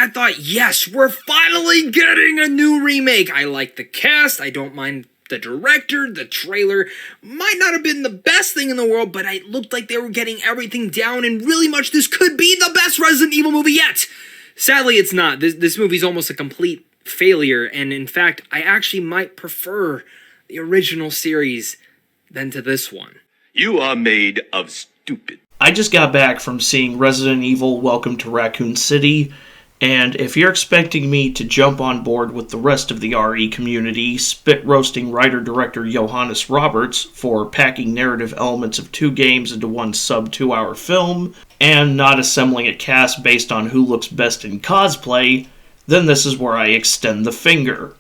I thought, yes, we're finally getting a new remake. I like the cast, I don't mind the director, the trailer might not have been the best thing in the world, but it looked like they were getting everything down, and really much this could be the best Resident Evil movie yet. Sadly, it's not. This movie's almost a complete failure, and in fact, I actually might prefer the original series than to this one. You are made of stupid. I just got back from seeing Resident Evil Welcome to Raccoon City, and if you're expecting me to jump on board with the rest of the RE community, spit-roasting writer-director Johannes Roberts for packing narrative elements of 2 games into one sub-2-hour film, and not assembling a cast based on who looks best in cosplay, then this is where I extend the finger.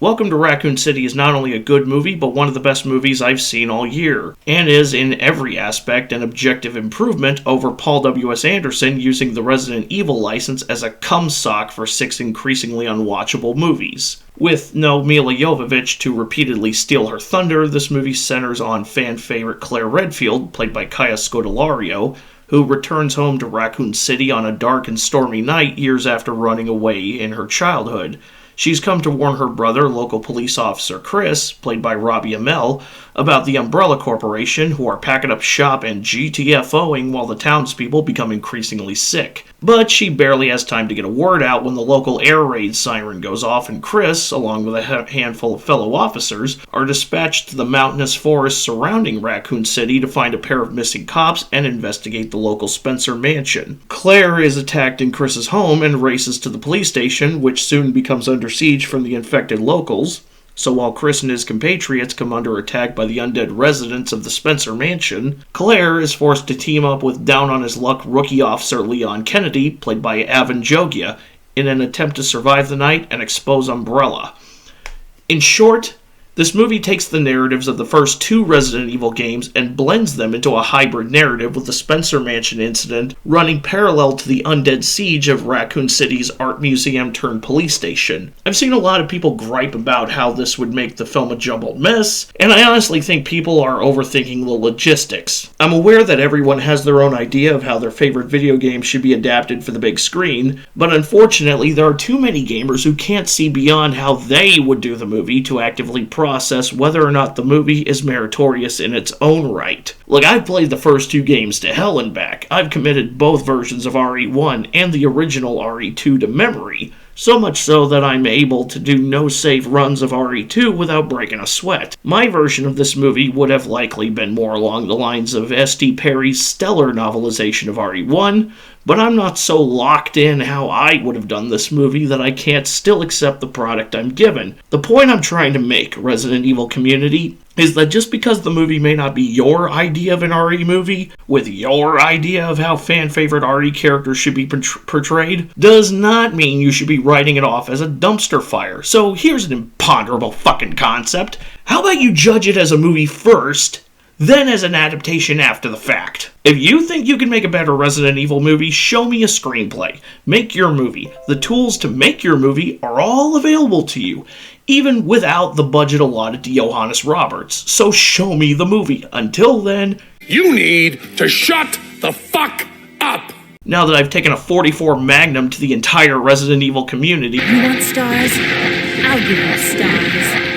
Welcome to Raccoon City is not only a good movie, but one of the best movies I've seen all year, and is in every aspect an objective improvement over Paul W.S. Anderson using the Resident Evil license as a cum-sock for 6 increasingly unwatchable movies. With no Mila Jovovich to repeatedly steal her thunder, this movie centers on fan-favorite Claire Redfield, played by Kaya Scodelario, who returns home to Raccoon City on a dark and stormy night years after running away in her childhood. She's come to warn her brother, local police officer Chris, played by Robbie Amell, about the Umbrella Corporation, who are packing up shop and GTFOing while the townspeople become increasingly sick. But she barely has time to get a word out when the local air raid siren goes off, and Chris, along with a handful of fellow officers, are dispatched to the mountainous forest surrounding Raccoon City to find a pair of missing cops and investigate the local Spencer mansion. Claire is attacked in Chris's home and races to the police station, which soon becomes under siege from the infected locals. So while Chris and his compatriots come under attack by the undead residents of the Spencer mansion, Claire is forced to team up with down-on-his-luck rookie officer Leon Kennedy, played by Avon Jogia, in an attempt to survive the night and expose Umbrella. In short, this movie takes the narratives of the first 2 Resident Evil games and blends them into a hybrid narrative, with the Spencer Mansion incident running parallel to the undead siege of Raccoon City's art museum turned police station. I've seen a lot of people gripe about how this would make the film a jumbled mess, and I honestly think people are overthinking the logistics. I'm aware that everyone has their own idea of how their favorite video game should be adapted for the big screen, but unfortunately there are too many gamers who can't see beyond how they would do the movie to actively process whether or not the movie is meritorious in its own right. Look, I've played the first 2 games to hell and back. I've committed both versions of RE1 and the original RE2 to memory, so much so that I'm able to do no-save runs of RE2 without breaking a sweat. My version of this movie would have likely been more along the lines of S.D. Perry's stellar novelization of RE1, but I'm not so locked in how I would have done this movie that I can't still accept the product I'm given. The point I'm trying to make, Resident Evil community, is that just because the movie may not be your idea of an RE movie, with your idea of how fan-favorite RE characters should be portrayed, does not mean you should be writing it off as a dumpster fire. So here's an imponderable fucking concept. How about you judge it as a movie first, then as an adaptation after the fact? If you think you can make a better Resident Evil movie, show me a screenplay. Make your movie. The tools to make your movie are all available to you, even without the budget allotted to Johannes Roberts. So show me the movie. Until then, You need to shut the fuck up! now that I've taken a 44 Magnum to the entire Resident Evil community, You want stars? I'll give you stars.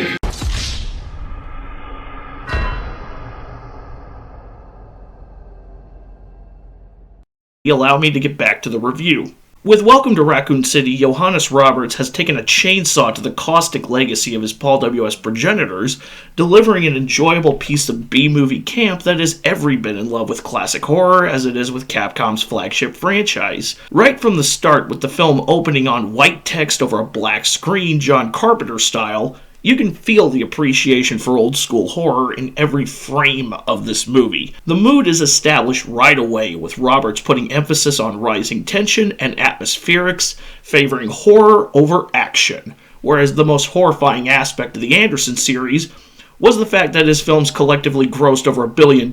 allow me to get back to the review. With Welcome to Raccoon City, Johannes Roberts has taken a chainsaw to the caustic legacy of his Paul W.S. progenitors, delivering an enjoyable piece of B-movie camp that is every bit in love with classic horror as it is with Capcom's flagship franchise. Right from the start, with the film opening on white text over a black screen, John Carpenter style, you can feel the appreciation for old-school horror in every frame of this movie. The mood is established right away, with Roberts putting emphasis on rising tension and atmospherics, favoring horror over action, whereas the most horrifying aspect of the Anderson series was the fact that his films collectively grossed over $1 billion,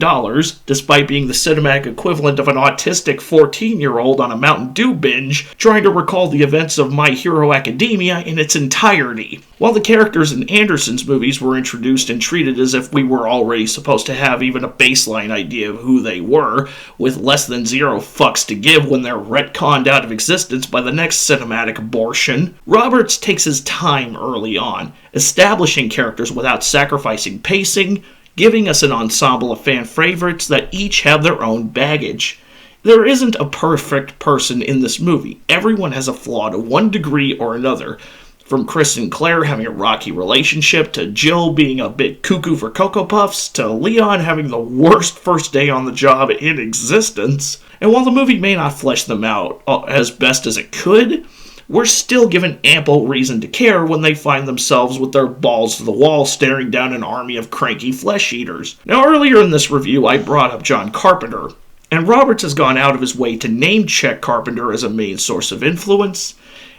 despite being the cinematic equivalent of an autistic 14-year-old on a Mountain Dew binge trying to recall the events of My Hero Academia in its entirety. while the characters in Anderson's movies were introduced and treated as if we were already supposed to have even a baseline idea of who they were, with less than 0 fucks to give when they're retconned out of existence by the next cinematic abortion, Roberts takes his time early on, establishing characters without sacrificing pacing, giving us an ensemble of fan favorites that each have their own baggage. There isn't a perfect person in this movie. Everyone has a flaw to one degree or another. From Chris and Claire having a rocky relationship, to Jill being a bit cuckoo for Cocoa Puffs, to Leon having the worst first day on the job in existence. And while the movie may not flesh them out as best as it could, we're still given ample reason to care when they find themselves with their balls to the wall staring down an army of cranky flesh eaters. Now, earlier in this review, I brought up John Carpenter, and Roberts has gone out of his way to name-check Carpenter as a main source of influence,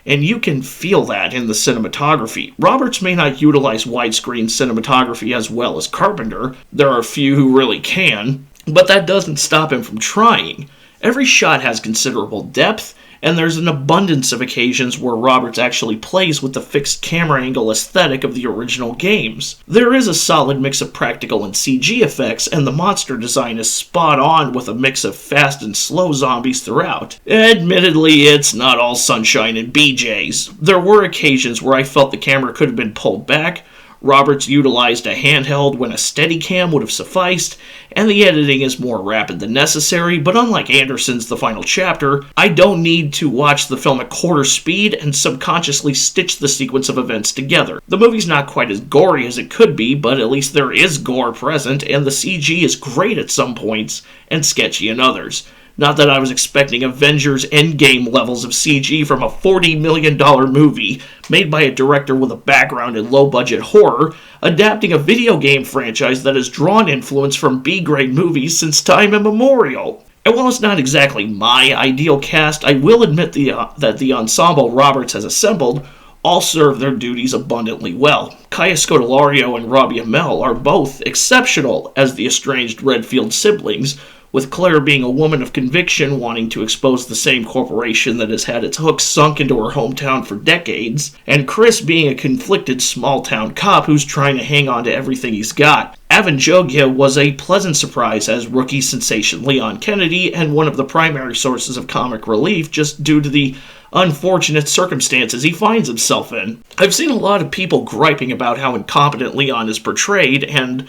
and you can feel that in the cinematography. Roberts may not utilize widescreen cinematography as well as Carpenter. There are few who really can, but that doesn't stop him from trying. Every shot has considerable depth, and there's an abundance of occasions where Roberts actually plays with the fixed camera angle aesthetic of the original games. There is a solid mix of practical and CG effects, and the monster design is spot on with a mix of fast and slow zombies throughout. Admittedly, it's not all sunshine and BJs. There were occasions where I felt the camera could have been pulled back. Roberts utilized a handheld when a Steadicam would have sufficed, and the editing is more rapid than necessary, but unlike Anderson's The Final Chapter, I don't need to watch the film at quarter speed and subconsciously stitch the sequence of events together. The movie's not quite as gory as it could be, but at least there is gore present, and the CG is great at some points and sketchy in others. Not that I was expecting Avengers Endgame levels of CG from a $40 million movie made by a director with a background in low-budget horror, adapting a video game franchise that has drawn influence from B-grade movies since time immemorial. And while it's not exactly my ideal cast, I will admit that the ensemble Roberts has assembled all serve their duties abundantly well. Kaya Scodelario and Robbie Amell are both exceptional as the estranged Redfield siblings, with Claire being a woman of conviction wanting to expose the same corporation that has had its hooks sunk into her hometown for decades, and Chris being a conflicted small-town cop who's trying to hang on to everything he's got. Avon Jogia was a pleasant surprise as rookie sensation Leon Kennedy, and one of the primary sources of comic relief just due to the unfortunate circumstances he finds himself in. I've seen a lot of people griping about how incompetent Leon is portrayed, and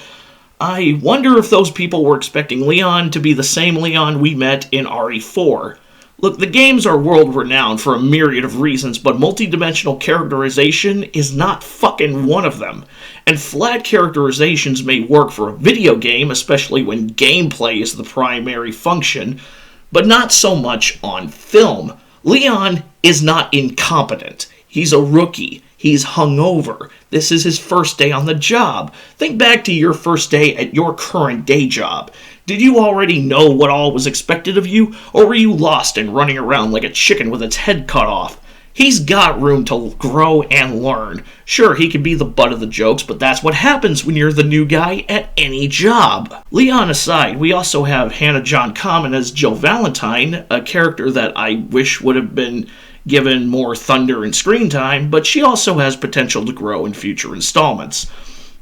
I wonder if those people were expecting Leon to be the same Leon we met in RE4. Look, the games are world-renowned for a myriad of reasons, but multi-dimensional characterization is not fucking one of them. And flat characterizations may work for a video game, especially when gameplay is the primary function, but not so much on film. Leon is not incompetent. He's a rookie. He's hungover. This is his first day on the job. Think back to your first day at your current day job. Did you already know what all was expected of you, or were you lost and running around like a chicken with its head cut off? He's got room to grow and learn. Sure, he can be the butt of the jokes, but that's what happens when you're the new guy at any job. Leon aside, we also have Hannah John Kamen as Jill Valentine, a character that I wish would have been given more thunder and screen time, but she also has potential to grow in future installments.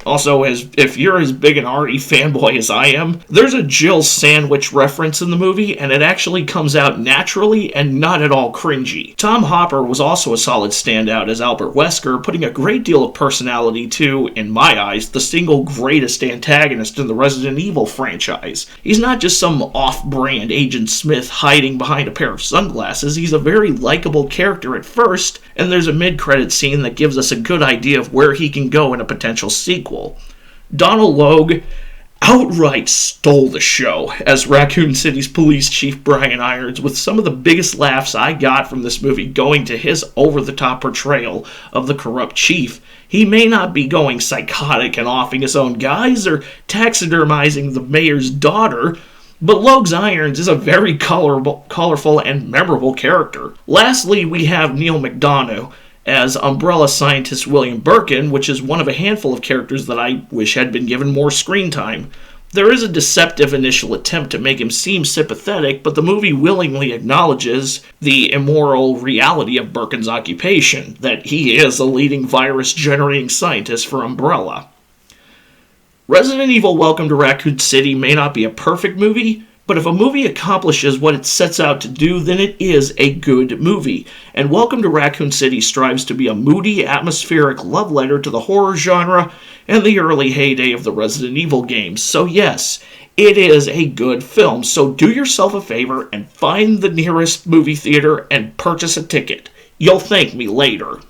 Also, if you're as big an RE fanboy as I am, there's a Jill sandwich reference in the movie, and it actually comes out naturally and not at all cringy. Tom Hopper was also a solid standout as Albert Wesker, putting a great deal of personality to, in my eyes, the single greatest antagonist in the Resident Evil franchise. He's not just some off-brand Agent Smith hiding behind a pair of sunglasses. He's a very likable character at first, and there's a mid-credit scene that gives us a good idea of where he can go in a potential sequel. Donald Logue outright stole the show as Raccoon City's police chief Brian Irons, with some of the biggest laughs I got from this movie going to his over-the-top portrayal of the corrupt chief. He may not be going psychotic and offing his own guys or taxidermizing the mayor's daughter, but Logue's Irons is a very colorful and memorable character. Lastly, we have Neil McDonough as Umbrella scientist William Birkin, which is one of a handful of characters that I wish had been given more screen time. There is a deceptive initial attempt to make him seem sympathetic, but the movie willingly acknowledges the immoral reality of Birkin's occupation, that he is a leading virus-generating scientist for Umbrella. Resident Evil Welcome to Raccoon City may not be a perfect movie, but if a movie accomplishes what it sets out to do, then it is a good movie. And Welcome to Raccoon City strives to be a moody, atmospheric love letter to the horror genre and the early heyday of the Resident Evil games. So yes, it is a good film. So do yourself a favor and find the nearest movie theater and purchase a ticket. You'll thank me later.